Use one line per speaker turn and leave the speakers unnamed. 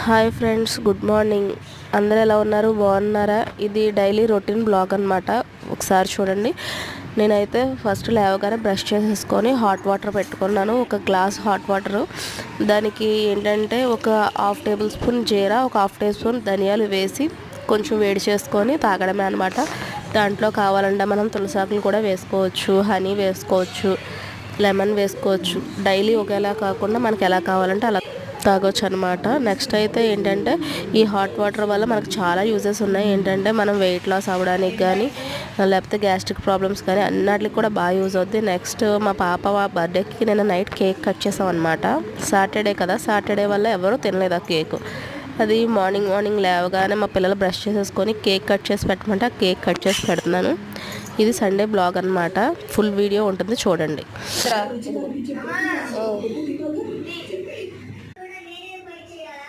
Hi friends, good morning. అందరూ ఎలా ఉన్నారు? బాగున్నారా? ఇది డైలీ రొటీన్ బ్లాగ్ అనమాట. ఒకసారి చూడండి. నేనైతే ఫస్ట్ లేవగానే బ్రష్ చేసేసుకొని హాట్ వాటర్ పెట్టుకున్నాను. ఒక గ్లాస్ హాట్ వాటరు, దానికి ఏంటంటే ఒక హాఫ్ టేబుల్ స్పూన్ జీరా, ఒక హాఫ్ టీ స్పూన్ ధనియాలు వేసి కొంచెం వేడి చేసుకొని తాగడమే అనమాట. దాంట్లో కావాలంటే మనం తులసాకులు కూడా వేసుకోవచ్చు, హనీ వేసుకోవచ్చు, లెమన్ వేసుకోవచ్చు. డైలీ ఒకేలా కాకుండా మనకి ఎలా కావాలంటే అలా తాగొచ్చు అనమాట. నెక్స్ట్ అయితే ఏంటంటే ఈ హాట్ వాటర్ వల్ల మనకు చాలా యూజెస్ ఉన్నాయి. ఏంటంటే మనం వెయిట్ లాస్ అవ్వడానికి కానీ, లేకపోతే గ్యాస్ట్రిక్ ప్రాబ్లమ్స్ కానీ అన్నిటికి కూడా బాగా యూజ్ అవుద్ది. నెక్స్ట్ మా పాప బర్త్డేకి నేను నైట్ కేక్ కట్ చేసాం అనమాట. సాటర్డే కదా, సాటర్డే వల్ల ఎవరు తినలేదు ఆ కేక్. అది మార్నింగ్ లేవగానే మా పిల్లలు బ్రష్ చేసేసుకొని కేక్ కట్ చేసి పెట్టమంటే ఆ కేక్ కట్ చేసి పెడుతున్నాను. ఇది సండే బ్లాగ్ అనమాట. ఫుల్ వీడియో ఉంటుంది, చూడండి.